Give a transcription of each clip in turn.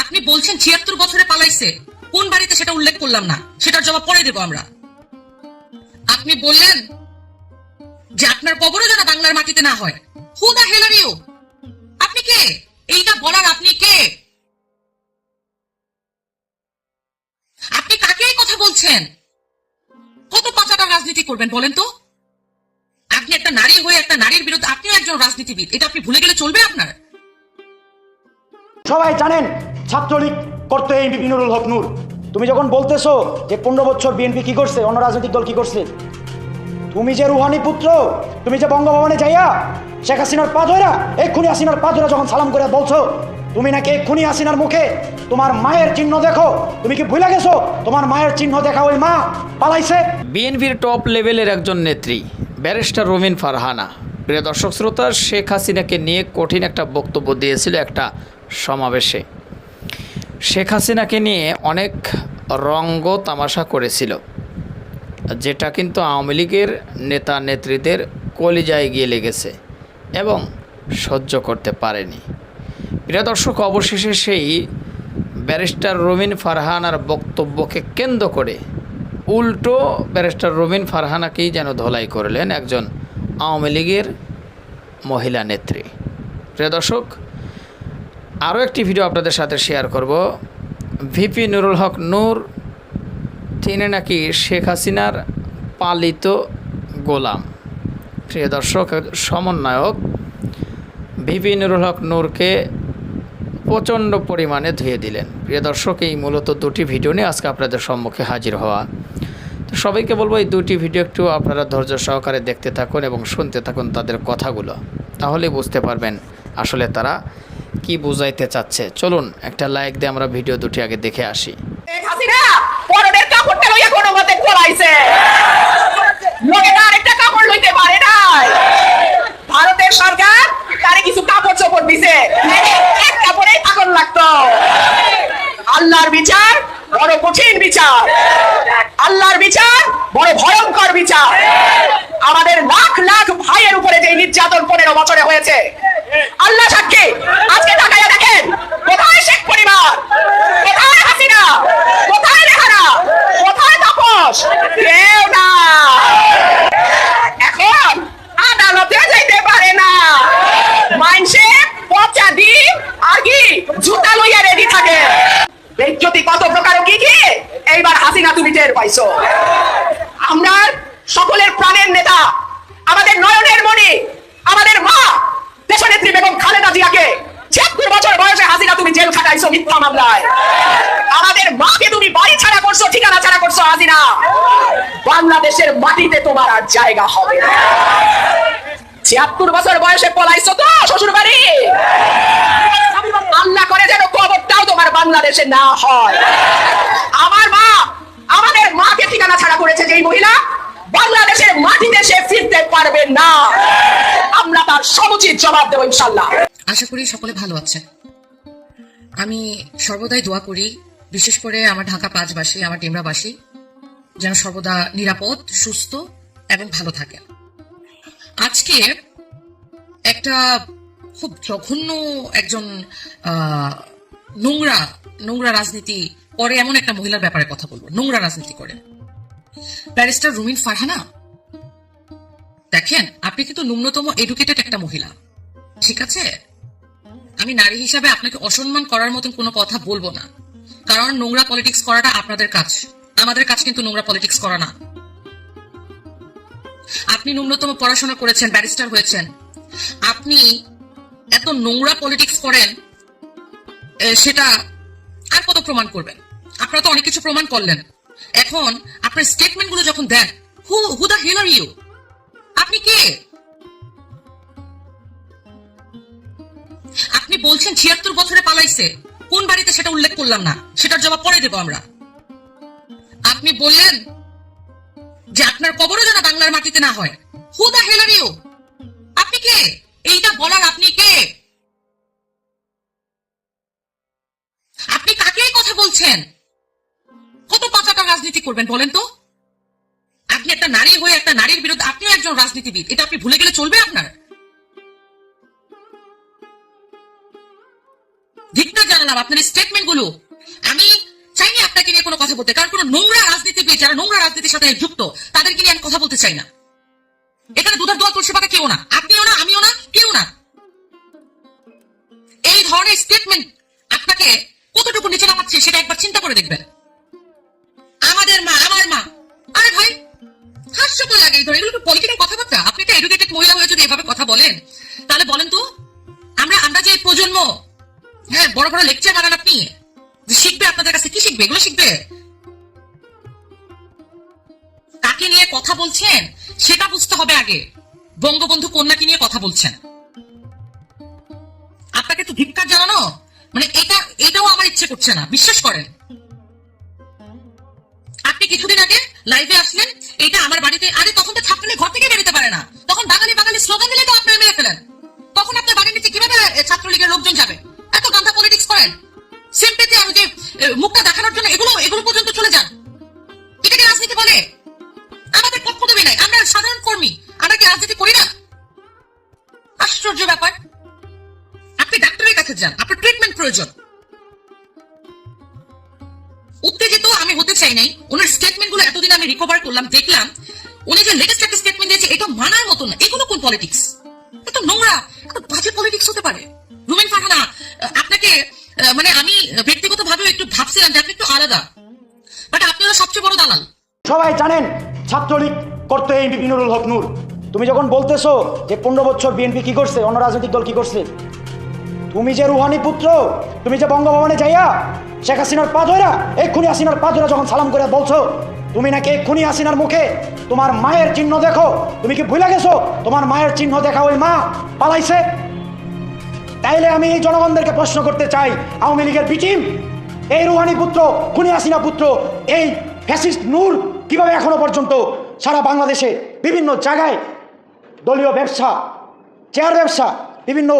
আপনি বলছেন ৭৬ বছরে পালাইছে, কোন বাড়িতে সেটা উল্লেখ করলাম না, সেটার জবাব পরে দেব আমরা। আপনি বললেন যে আপনার কবরও যেন বাংলার মাটিতে না হয়। হু দা হেল আর ইউ? আপনি কে এইটা বলার? আপনি কে? আপনি কাকে এই কথা বলছেন? কত পাঁচাটা রাজনীতি করবেন বলেন তো? আপনি একটা নারী হয়ে একটা নারীর বিরুদ্ধে, আপনিও একজন রাজনীতিবিদ, এটা আপনি ভুলে গেলে চলবে আপনার? সবাই জানেন ছাত্রলীগ করতে এমপি নুরুল হক নূর। তুমি যখন বলতেছো যে 15 বছর বিএনপি কি করছে, অন্য রাজনৈতিক দল কি করছে, তুমি যে রুহানি পুত্র, তুমি যে বঙ্গভবনে যাইয়া শেখ হাসিনার পা ধরা, এক্ষুনি হাসিনার পা ধরা যখন সালাম করে বলছো, তুমি নাকি এক্ষুনি হাসিনার মুখে তোমার মায়ের চিহ্ন দেখো, তুমি কি ভুলে গেছো তোমার মায়ের চিহ্ন দেখা ওই মা পালাইছে? বিএনপির টপ লেভেলের একজন নেত্রী ব্যারিস্টার রুমিন ফারহানা, প্রিয় দর্শক শ্রোতা, শেখ হাসিনাকে নিয়ে কঠিন একটা বক্তব্য দিয়েছিল একটা সমাবেশে। শেখ হাসিনাকে নিয়ে অনেক রঙ্গ তামাশা করেছিল, যেটা কিন্তু আওয়ামী লীগের নেতা নেত্রীদের কলিজায় গিয়ে লেগেছে এবং সহ্য করতে পারেনি। প্রিয় দর্শক, অবশেষে সেই ব্যারিস্টার রুমিন ফারহানার বক্তব্যকে কেন্দ্র করে উল্টো ব্যারিস্টার রুমিন ফারহানাকেই যেন ধোলাই করলেন একজন আওয়ামী লীগের মহিলা নেত্রী। প্রিয় দর্শক, আরও একটি ভিডিও আপনাদের সাথে শেয়ার করব। ভিপি নুরুল হক নূর, তিনি নাকি শেখ হাসিনার পালিত গোলাম। প্রিয় দর্শক, সমন্বয়ক ভিপি নুরুল হক নূরকে প্রচণ্ড পরিমাণে ধুয়ে দিলেন। প্রিয় দর্শক, এই মূলত দুটি ভিডিও নিয়ে আজকে আপনাদের সম্মুখে হাজির হওয়া। তো সবাইকে বলবো এই দুটি ভিডিও একটু আপনারা ধৈর্য সহকারে দেখতে থাকুন এবং শুনতে থাকুন তাদের কথাগুলো, তাহলেই বুঝতে পারবেন আসলে তারা কি বুঝাইতে চাচ্ছে। চলুন একটা লাইক দিয়ে আমরা ভিডিও দুটি আগে দেখে আসি। হাসিনা পরনের কাপড়টা লইয়া কোনো মতে পলাইছে, লোকেরা আরেকটা কাপড় লইতে পারে নাই। ভারতের সরকার তারে কিছু কাপড় চোপড় দিছে, এক কাপড়ে আগুন লাগতো। আল্লাহর বিচার বড় কঠিন বিচার, আল্লাহর বিচার বড় ভয়ঙ্কর বিচার। আমাদের লাখ লাখ ভাইয়ের উপরে যে নির্যাতন 15 বছরে হয়েছে, আল্লাহ সাক্ষী, আজকে তাকাইয়া দেখেন কোথায় শেখ পরিবার, কোথায় হাসিনা, কোথায় রেহানা, কোথায় তাপস, কেউ না। এখন আদালতে যাইতে পারে না, মাইনসে পচা দিন আর কি জুতা লইয়া রেডি থাকে। বেজ্জতি কত প্রকার কি কি এইবার হাসিনা তুমি টের পাইছো। আমরা সকলের প্রাণের নেতা, আমাদের নয়নের মণি, আমাদের মা দেশনেত্রী বেগম খালেদা জিয়াকে ৭৬ বছর বয়সে হাসিনা তুমি জেল খাটাইছো মিথ্যা মামলায়। আমাদের মাকে তুমি বাড়ি ছাড়া করছো, ঠিকানা ছাড়া করছো হাসিনা। বাংলাদেশের মাটিতে তোমার আর জায়গা হবে না। ৭৬ বছর বয়সে পলাইছো তো শ্বশুর বাড়ি, আল্লাহ করে যেন কবরটাও তোমার বাংলাদেশে না হয়। আমার মা, আমাদের মাকে ঠিকানা ছাড়া করেছে যেই মহিলা, বাংলাদেশের মাটিতে সে ফিরতে পারবে না। আমরা তার সমুচিত জবাব দেব ইনশাআল্লাহ। আশা করি সকলে ভালো আছেন। আমি সর্বদাই দোয়া করি, বিশেষ করে আমার ঢাকা ৫বাসী, আমার ডেমরাবাসী যেন সর্বদা নিরাপদ, সুস্থ এবং ভালো থাকেন। আজকে একটা খুব জঘন্য একজন নোংরা রাজনীতি করে এমন একটা মহিলার ব্যাপারে কথা বলবো। নোংরা রাজনীতি করে ব্যারিস্টার রুমিন ফারহানা। দেখেন, আপনি কিন্তু ন্যূনতম এডুকেটেড একটা মহিলা, ঠিক আছে? আমি নারী হিসাবে আপনাকে অসম্মান করার মতন কোনো কথা বলবো না, কারণ নোংরা পলিটিক্স করাটা আপনাদের কাজ, আমাদের কাজ কিন্তু নোংরা পলিটিক্স করা না। আপনি ন্যূনতম পড়াশোনা করেছেন, ব্যারিস্টার হয়েছেন, আপনি এত নোংরা পলিটিক্স করেন, সেটা আর কত প্রমাণ করবেন? আপনারা তো অনেক কিছু প্রমাণ করলেন। এখন আপনার স্টেটমেন্ট গুলো যখন দেন, হু দা হেল আর ইউ? আপনি কে? আপনি বলছেন ৭৬ বছরে পালাইছে, কোন বাড়িতে সেটা উল্লেখ করলাম না, সেটার জবাব পরে দেব আমরা। আপনি বললেন যে আপনার কবরও যেন বাংলার মাটিতে না হয়। হু দা হেল আর ইউ? আপনি কে এইটা বলার? আপনি কে? আপনি কাকে এই কথা বলছেন? কত পাঁচাটা রাজনীতি করবেন বলেন তো? আপনি একটা নারী হয়ে একটা নারীর বিরুদ্ধে, আপনিও একজন রাজনীতিবিদ, এটা আপনি ভুলে গেলে চলবে আপনার? ধিক্কার জানালাম শোনালাম আপনার স্টেটমেন্ট গুলো, আমি চাইনি আপনাকে নিয়ে কোনো কথা বলতে, কারণ কোনো নোংরা রাজনীতিবিদ যারা নোংরা রাজনীতির সাথে যুক্ত তাদেরকে নিয়ে আমি কথা বলতে চাই না। এখানে দুধার দোয়া তুলসী পাতা কেউ না, আপনিও না, আমিও না, কেউ না। এই ধরনের স্টেটমেন্ট আপনাকে কতটুকু নিচে নামাচ্ছে সেটা একবার চিন্তা করে দেখবেন। আমাদের মা, আমার মা, আরে ভাই হাস্যকর লাগে এই ধরনের এগুলো পলিটিক্যাল কথাবার্তা। আপনি একটা এডুকেটেড মহিলা হয়ে যদি এভাবে কথা বলেন, তাহলে বলেন তো আমরা যে প্রজন্ম, হ্যাঁ বড় বড় লেকচার বানান আপনি, যে শিখবে আপনাদের কাছে, কি শিখবে? এগুলো শিখবে? কাকে নিয়ে কথা বলছেন সেটা বুঝতে হবে আগে। বঙ্গবন্ধু কন্যাকে নিয়ে কথা বলছেন, আপনাকে তো ধিক্কার জানানো, মানে এটাও আমার ইচ্ছে করছে না, বিশ্বাস করেন। আপনি কিছুদিন আগে লাইভে আসলেন, এটা আমার বাড়িতে, আরে তখন তো ছাত্রী ঘর থেকে বেরোতে পারে না, তখন বাঙালি বাঙালি স্লোগান দিলে তো আপনারা মেরে ফেলেন। তখন আপনার বাড়ির নিচে কিভাবে ছাত্রলীগের লোকজন যাবে? এত গান্ধা পলিটিক্স করেন, সিম্পেতে আমি যে মুখটা দেখানোর জন্য এগুলো পর্যন্ত চলে যান। এটাকে রাজনীতি বলে? আমাদের পক্ষ দেবে নাই, আমরা সাধারণ কর্মী, আমরা কি রাজনীতি করি না? আশ্চর্য ব্যাপার। আপনি ডাক্তারের কাছে যান, আপনার ট্রিটমেন্ট প্রয়োজন। উত্তেজিত আমি হতে চাই নাই, ওনার স্টেটমেন্ট গুলো এতদিন আমি রিকভার করলাম, দেখলাম উনি যে লেটেস্ট একটা স্টেটমেন্ট দিয়েছে এটা মানার মতো না। এগুলো কোন পলিটিক্স? এত নোংরা, এত বাজে পলিটিক্স হতে পারে? রুমিন ফারহানা, আপনাকে মানে আমি ব্যক্তিগতভাবে একটু ভাবছিলাম যে আপনি একটু আলাদা, বাট আপনি হলো সবচেয়ে বড় দালাল। সবাই জানেন ছাত্রলীগ করতে এমপি নুরুল হক নূর। তুমি যখন বলতেছো যে 15 বছর বিএনপি কি করছে, অন্য রাজনৈতিক দল কি করছে, তুমি যে রুহানি পুত্র, তুমি যে বঙ্গভবনে যাইয়া শেখ হাসিনার পা ধরা, এক্ষুনি হাসিনার পা ধরা যখন সালাম করে বলছো, তুমি নাকি এক্ষুনি হাসিনার মুখে তোমার মায়ের চিহ্ন দেখো, তুমি কি ভুলে গেছো তোমার মায়ের চিহ্ন দেখা ওই মা পালাইছে? তাইলে আমি এই জনগণদেরকে প্রশ্ন করতে চাই, আওয়ামী লীগের বিটিম এই রুহানি পুত্র, খুনি হাসিনা পুত্র, এই ফ্যাসিস্ট নূর কিভাবে এখনো পর্যন্ত সারা বাংলাদেশে বিভিন্ন জায়গায় দলীয় ব্যবসা, চেয়ার ব্যবসা, বিভিন্ন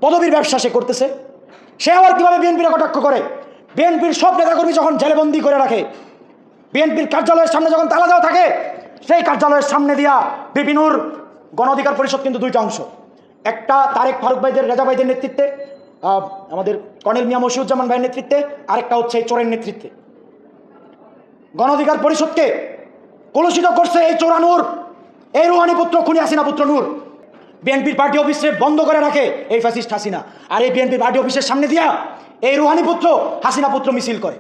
পদবীর ব্যবসা সে করতেছে? সে আবার কিভাবে বিএনপির কটাক্ষ করে? বিএনপির সব নেতাকর্মী যখন জেলেবন্দি করে রাখে, বিএনপির কার্যালয়ের সামনে যখন তালা দেওয়া থাকে, সেই কার্যালয়ের সামনে দিয়া বিপিনুর গণ অধিকার পরিষদ কিন্তু দুইটা অংশ, একটা তারেক ফারুক ভাইদের, রেজা ভাইদের নেতৃত্বে, আমাদের কর্নেল মিয়া মশিউজ্জামান ভাইয়ের নেতৃত্বে, আরেকটা হচ্ছে এই চোরের নেতৃত্বে। গণ অধিকার পরিষদকে কলুষিত করছে এই চোরা নূর, এই রুহানি পুত্র, খুনি হাসিনা পুত্র নূর। বিএনপির পার্টি অফিসে বন্ধ করে রাখে এই ফ্যাসিস্ট হাসিনা, আর এই বিএনপির পার্টি অফিসের সামনে দিয়া এই রুহানি পুত্র হাসিনা পুত্র মিছিল করে।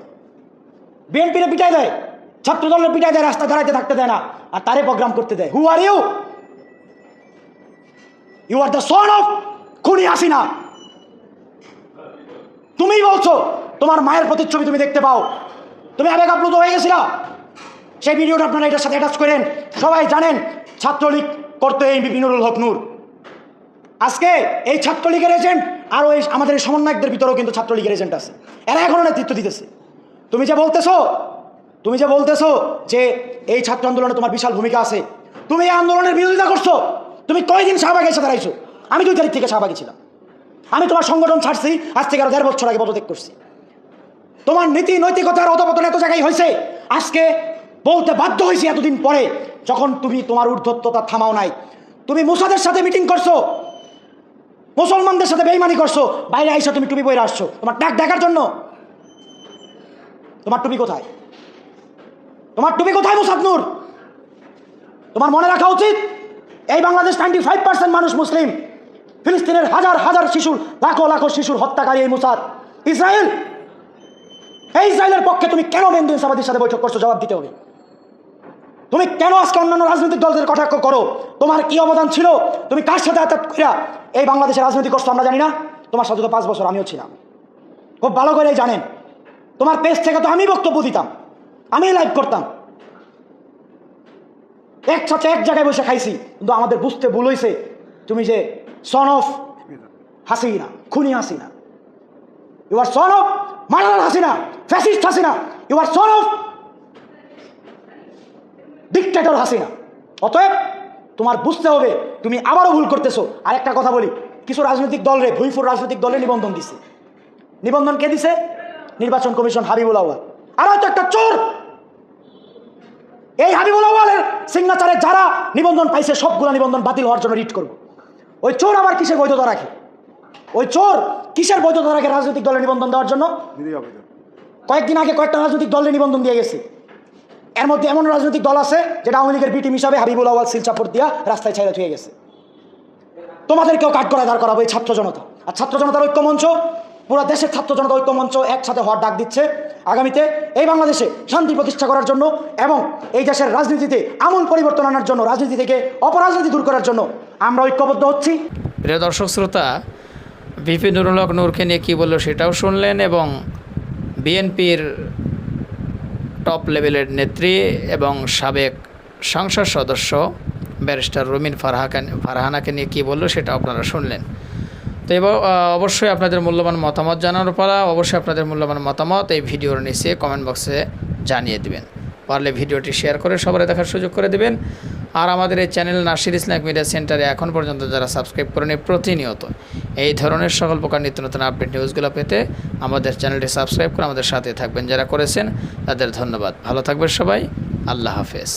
বিএনপিরে পিটাই দেয়, ছাত্র দলের পিটাই দেয়, রাস্তা দাঁড়াইতে থাকতে দেয় না, আর তারে প্রোগ্রাম করতে দেয়। Who are you? You are the son of খুনি হাসিনা। তুমিই বলছো তোমার মায়ের প্রতিচ্ছবি তুমি দেখতে পাও, তুমি আবেগ আপ্লুত হয়ে গেছিলা। সেই ভিডিওটা আপনারা এটার সাথে অ্যাটাচ করেন। সবাই জানেন ছাত্রলীগ করতে এমপি নুরুল হক নূর। আজকে এই ছাত্রলীগের এজেন্ট আরও এই আমাদের এই সমন্বয়কদের ভিতরেও কিন্তু ছাত্রলীগের এজেন্ট আছে, এরা এখনো নেতৃত্ব দিতেছে। তুমি যে বলতেছো যে এই ছাত্র আন্দোলনে তোমার বিশাল ভূমিকা আছে, তুমি এই আন্দোলনের বিরোধিতা করছো। তুমি কয়দিন শাহবাগে এসে দাঁড়াইছো? আমি 2 তারিখ থেকে শাহবাগে ছিলাম। আমি তোমার সংগঠন ছাড়ছি আজ থেকে আরো 1.5 বছর আগে পদত্যাগ করছি। তোমার নীতি নৈতিকতার অধপতন এত জায়গায় হয়েছে, আজকে বলতে বাধ্য হয়েছি এতদিন পরে, যখন তুমি তোমার ঊর্ধ্বত্বতা থামাও নাই। তুমি মুসাদের সাথে মিটিং করছো, মুসলমানদের সাথে বেইমানি করছো, বাইরে আইসো তুমি টুপি পরে আসছো তোমার ডাক দেখার জন্য। তোমার টুপি কোথায়? তোমার টুপি কোথায় মুসাদ নূর? তোমার মনে রাখা উচিত এই বাংলাদেশ 95% মানুষ মুসলিম। ফিলিস্তিনের হাজার হাজার শিশুর, লাখো লাখো শিশুর হত্যাকারী এই মুসাদ। ইসরায়েল, এই ইসরায়েলের পক্ষে তুমি কেন মেহেদী ইনসাফাদির সাথে বৈঠক করছো? জবাব দিতে হবে। তুমি কেন আজকে অন্যান্য রাজনৈতিক দলদের কটাক্ষ করো? তোমার কি অবদান ছিল? তুমি কার সাথে আঘাত কইরা এই বাংলাদেশের রাজনীতি করছো আমরা জানি না? তোমার সাথে তো 5 বছর আমিও ছিলাম, খুব ভালো করেই জানেন। তোমার পেজ থেকে তো আমি বক্তব্য দিতাম, আমি লাইভ করতাম, একসাথে এক জায়গায় বসে খাইছি। কিন্তু আমাদের বুঝতে ভুল হয়েছে, তুমি যে সন অফ হাসিনা, খুনি Hasina, you are son of murderer Hasina, fascist Hasina, you are son of dictator Hasina. অতএব তোমার বুঝতে হবে তুমি আবারও ভুল করতেছো। আর একটা কথা বলি, কিছু রাজনৈতিক দলরে, ভুইফুর রাজনৈতিক দলে নিবন্ধন দিছে। নিবন্ধন কে দিছে? নির্বাচন কমিশন, হাবিবুল আউয়াল। আর হয়তো একটা চোর। এই হাবিবুল আউয়ালের সিগনেচারে যারা নিবন্ধন পাইছে সবগুলো নিবন্ধন বাতিল হওয়ার জন্য রিট করবো। ওই চোর আবার কিসের বৈধতা রাখে? ওই চোর কিসের বৈধতা রাখে রাজনৈতিক দলে নিবন্ধন দেওয়ার জন্য? কয়েকদিন আগে কয়েকটা রাজনৈতিক দলে নিবন্ধন দিয়ে গেছে। এর মধ্যে এমন রাজনৈতিক দল আছে যেটা আওয়ামী লীগের বি টিম হিসাবে হাবিবুল আওয়াল শিলচাপড় দিয়া রাস্তায় ছাইড়া থুয়ে গেছে। তোমাদেরকেও কাঠ করা দাঁড় করাবো এই ছাত্র জনতা। আর ছাত্র জনতার ঐক্যমঞ্চ, পুরো দেশের ছাত্র জনতা ঐক্যমঞ্চ একসাথে হওয়ার ডাক দিচ্ছে আগামীতে এই বাংলাদেশে শান্তি প্রতিষ্ঠা করার জন্য এবং এই দেশের রাজনীতিতে আমূল পরিবর্তন আনার জন্য, রাজনীতি থেকে অপরাজনীতি দূর করার জন্য আমরা ঐক্যবদ্ধ হচ্ছি। প্রিয় দর্শক শ্রোতা, ভিপি নুরুল হক নূরকে নিয়ে কী বললো সেটাও শুনলেন, এবং বিএনপির টপ লেভেলের নেত্রী এবং সাবেক সংসদ সদস্য ব্যারিস্টার রুমিন ফারহানাকে নিয়ে কী বললো সেটা আপনারা শুনলেন। তো এবার অবশ্যই আপনাদের মূল্যবান মতামত জানানোর পালা। অবশ্যই আপনাদের মূল্যবান মতামত এই ভিডিওর নিচে কমেন্ট বক্সে জানিয়ে দিবেন। পারলে ভিডিওটি শেয়ার করে সবাই দেখার সুযোগ করে দিবেন। আর আমাদের এই চ্যানেল নাসির ইসলামিক মিডিয়া সেন্টারে এখন পর্যন্ত যারা সাবস্ক্রাইব করেনি, প্রতিনিয়ত এই ধরনের সকল প্রকার নিত্য নতুন আপডেট নিউজগুলো পেতে আমাদের চ্যানেলটি সাবস্ক্রাইব করে আমাদের সাথে থাকবেন। যারা করেছেন তাদের ধন্যবাদ। ভালো থাকবেন সবাই। আল্লাহ হাফেজ।